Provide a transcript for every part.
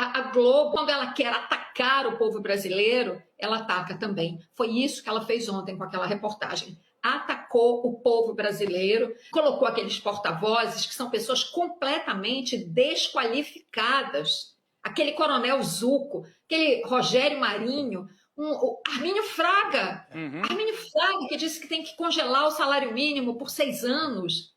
A Globo, quando ela quer atacar o povo brasileiro, ela ataca também. Foi isso que ela fez ontem com aquela reportagem. Atacou o povo brasileiro, colocou aqueles porta-vozes que são pessoas completamente desqualificadas. Aquele Coronel Zucco, aquele Rogério Marinho, o Armínio Fraga. Armínio Fraga, que disse que tem que congelar o salário mínimo por 6 anos.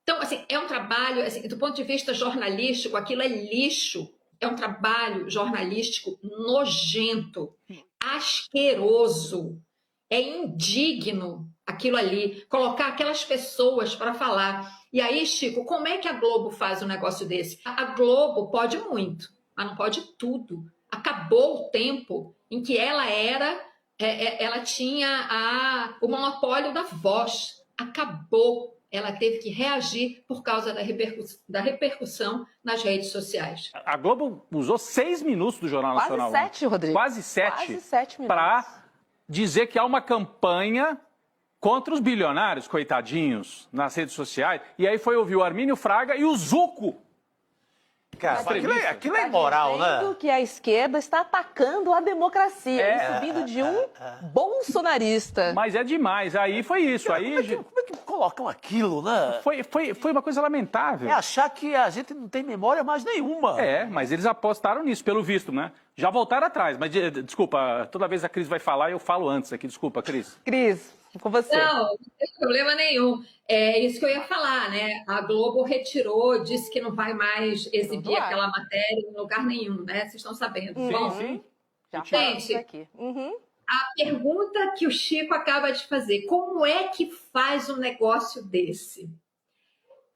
Então, assim, é um trabalho, assim, do ponto de vista jornalístico, aquilo é lixo. É um trabalho jornalístico nojento, asqueroso, é indigno aquilo ali, colocar aquelas pessoas para falar. E aí, Chico, como é que a Globo faz um negócio desse? A Globo pode muito, mas não pode tudo. Acabou o tempo em que ela tinha o monopólio da voz. Acabou. Ela teve que reagir por causa da repercussão nas redes sociais. A Globo usou 6 minutos do Jornal Nacional. Quase 7, Rodrigo. Quase 7 minutos. Para dizer que há uma campanha contra os bilionários, coitadinhos, nas redes sociais. E aí foi ouvir o Armínio Fraga e o Zucco. Cara, aquilo é imoral, né? Que a esquerda está atacando a democracia, subindo de um bolsonarista. Mas é demais. Aí foi isso. Aí Como é que colocam aquilo, né? foi uma coisa lamentável. É achar que a gente não tem memória mais nenhuma. Mas eles apostaram nisso, pelo visto, né? Já voltaram atrás. Mas, desculpa, toda vez a Cris vai falar, eu falo antes aqui. Desculpa, Cris. Cris, com você. Não tem problema nenhum. É isso que eu ia falar, né? A Globo retirou, disse que não vai mais exibir aquela matéria em lugar nenhum, né? Vocês estão sabendo. Bom, Sim. Já gente, aqui. a pergunta que o Chico acaba de fazer, como é que faz um negócio desse?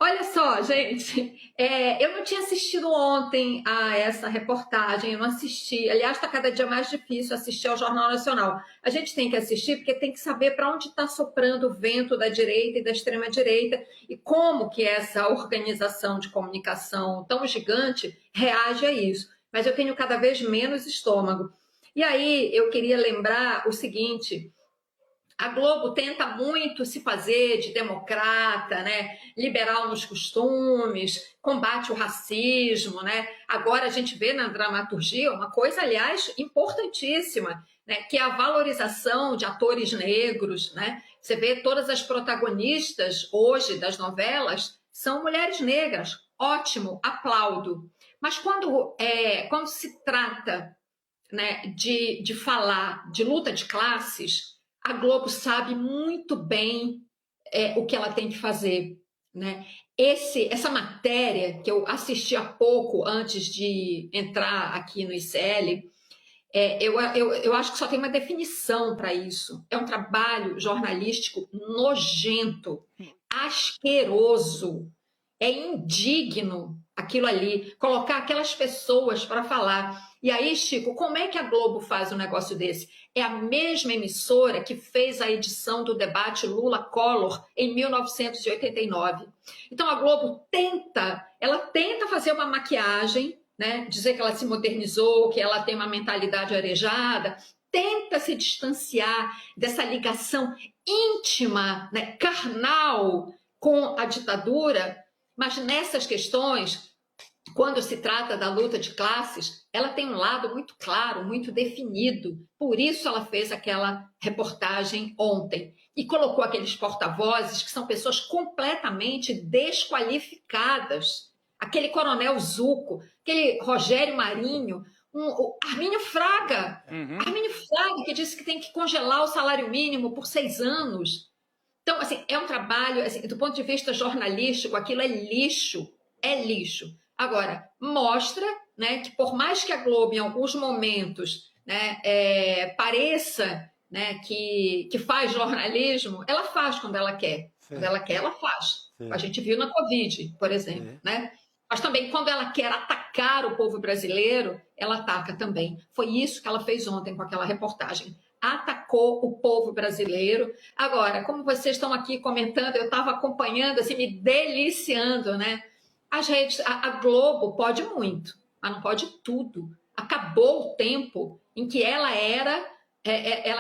Olha só, gente, eu não tinha assistido ontem a essa reportagem, eu não assisti. Aliás, está cada dia mais difícil assistir ao Jornal Nacional. A gente tem que assistir porque tem que saber para onde está soprando o vento da direita e da extrema-direita e como que essa organização de comunicação tão gigante reage a isso. Mas eu tenho cada vez menos estômago. E aí eu queria lembrar o seguinte... A Globo tenta muito se fazer de democrata, né? Liberal nos costumes, combate o racismo, né? Agora a gente vê na dramaturgia uma coisa, aliás, importantíssima, né? Que é a valorização de atores negros, né? Você vê todas as protagonistas hoje das novelas são mulheres negras. Ótimo, aplaudo. Mas quando se trata, né, de falar de luta de classes, a Globo sabe muito bem o que ela tem que fazer, né? Essa matéria que eu assisti há pouco, antes de entrar aqui no ICL, eu acho que só tem uma definição para isso. É um trabalho jornalístico nojento, asqueroso, é indigno aquilo ali, colocar aquelas pessoas para falar. E aí, Chico, como é que a Globo faz um negócio desse? É a mesma emissora que fez a edição do debate Lula-Collor em 1989. Então, a Globo tenta fazer uma maquiagem, né? Dizer que ela se modernizou, que ela tem uma mentalidade arejada, tenta se distanciar dessa ligação íntima, né, carnal com a ditadura, mas nessas questões, quando se trata da luta de classes, ela tem um lado muito claro, muito definido. Por isso ela fez aquela reportagem ontem e colocou aqueles porta-vozes que são pessoas completamente desqualificadas. Aquele Coronel Zucco, aquele Rogério Marinho, o Armínio Fraga. Armínio Fraga, que disse que tem que congelar o salário mínimo por 6 anos. Então, assim, é um trabalho, assim, do ponto de vista jornalístico, aquilo é lixo. É lixo. Agora, mostra, né, que por mais que a Globo, em alguns momentos, né, pareça, né, que faz jornalismo, ela faz quando ela quer. Sim. Quando ela quer, ela faz. Sim. A gente viu na Covid, por exemplo. Né? Mas também, quando ela quer atacar o povo brasileiro, ela ataca também. Foi isso que ela fez ontem com aquela reportagem. Atacou o povo brasileiro. Agora, como vocês estão aqui comentando, eu estava acompanhando, assim, me deliciando, né? A Globo pode muito, mas não pode tudo. Acabou o tempo em que ela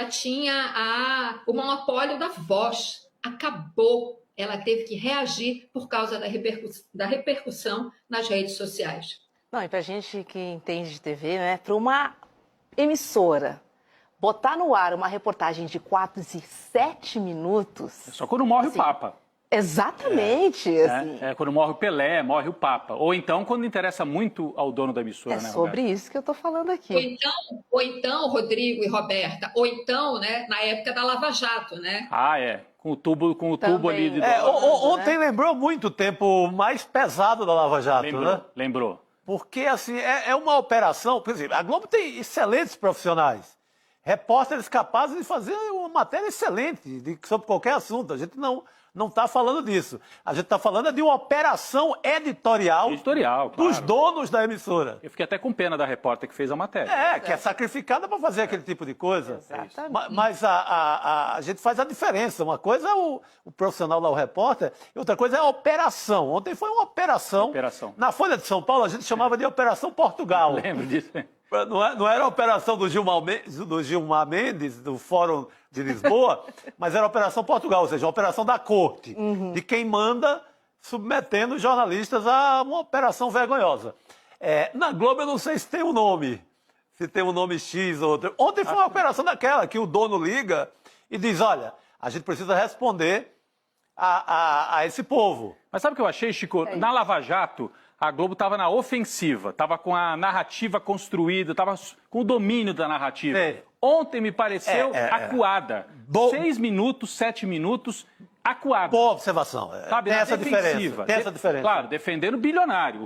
tinha o monopólio da voz. Acabou. Ela teve que reagir por causa da repercussão nas redes sociais. Não, e pra gente que entende de TV, né, para uma emissora botar no ar uma reportagem de 4 e 7 minutos... Só quando morre o Papa. Exatamente. Quando morre o Pelé, morre o Papa. Ou então quando interessa muito ao dono da emissora, né, sobre Roberta? isso que eu tô falando aqui. Ou então, Rodrigo e Roberta, ou então, né, na época da Lava Jato, né? Com o tubo ali de Ontem lembrou muito o tempo mais pesado da Lava Jato, né? Lembrou. Porque, assim, é uma operação... Quer dizer, a Globo tem excelentes profissionais. Repórteres capazes de fazer uma matéria excelente sobre qualquer assunto. A gente não está falando disso. A gente está falando de uma operação editorial dos donos da emissora. Eu fiquei até com pena da repórter que fez a matéria. Que é sacrificada para fazer aquele tipo de coisa. Exatamente. Mas a gente faz a diferença. Uma coisa é o profissional lá, o repórter, e outra coisa é a operação. Ontem foi uma operação. Na Folha de São Paulo, a gente chamava de Operação Portugal. Lembro disso. Não era a operação do Gilmar Mendes, do Fórum de Lisboa, mas era a Operação Portugal, ou seja, a operação da corte, de quem manda submetendo os jornalistas a uma operação vergonhosa. Na Globo eu não sei se tem um nome, X ou outro. Ontem foi uma operação daquela, que o dono liga e diz, olha, a gente precisa responder a esse povo. Mas sabe o que eu achei, Chico? Na Lava Jato, a Globo estava na ofensiva, estava com a narrativa construída, estava com o domínio da narrativa. Ontem me pareceu acuada. 6 minutos, 7 minutos, acuada. Boa observação. Sabe, tem essa diferença. Claro, defendendo o bilionário,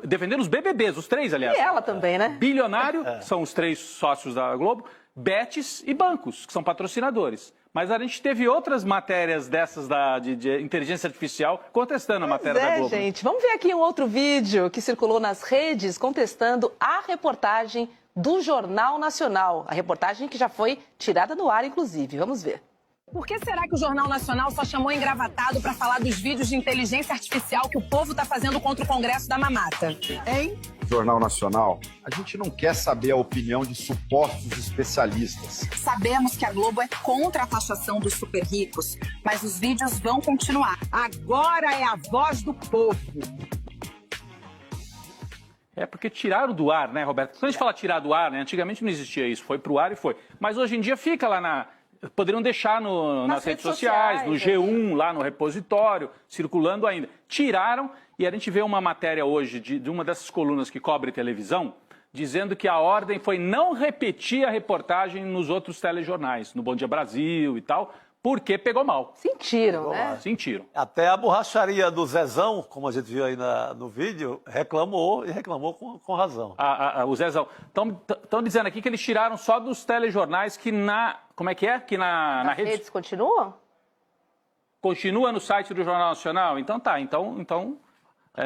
defendendo os BBBs, os 3, aliás. E ela também, né? Bilionário, são os 3 sócios da Globo, Betis e bancos, que são patrocinadores. Mas a gente teve outras matérias dessas de inteligência artificial contestando a matéria da Globo. Gente, vamos ver aqui um outro vídeo que circulou nas redes contestando a reportagem do Jornal Nacional. A reportagem que já foi tirada do ar, inclusive. Vamos ver. Por que será que o Jornal Nacional só chamou engravatado para falar dos vídeos de inteligência artificial que o povo está fazendo contra o Congresso da Mamata? Hein? Jornal Nacional, a gente não quer saber a opinião de supostos especialistas. Sabemos que a Globo é contra a taxação dos super ricos, mas os vídeos vão continuar. Agora é a voz do povo. Porque tiraram do ar, né, Roberto? Quando a gente fala tirar do ar, né, antigamente não existia isso, foi pro ar e foi. Mas hoje em dia fica lá na... Poderiam deixar nas redes sociais, no G1, lá no repositório, circulando ainda. Tiraram, e a gente vê uma matéria hoje de uma dessas colunas que cobre televisão, dizendo que a ordem foi não repetir a reportagem nos outros telejornais, no Bom Dia Brasil e tal, porque pegou mal. Sentiram, né? Sentiram. Até a borracharia do Zezão, como a gente viu aí no vídeo, reclamou com razão. O Zezão. Estão dizendo aqui que eles tiraram só dos telejornais que na... Como é que é? Que na rede... redes continuam? Continua no site do Jornal Nacional? Então tá. Então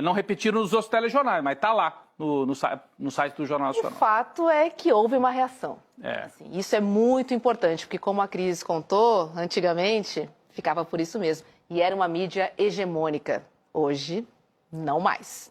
não repetiram nos outros telejornais, mas tá lá no site do Jornal Nacional. O fato é que houve uma reação. Assim, isso é muito importante, porque como a Cris contou, antigamente ficava por isso mesmo. E era uma mídia hegemônica. Hoje, não mais.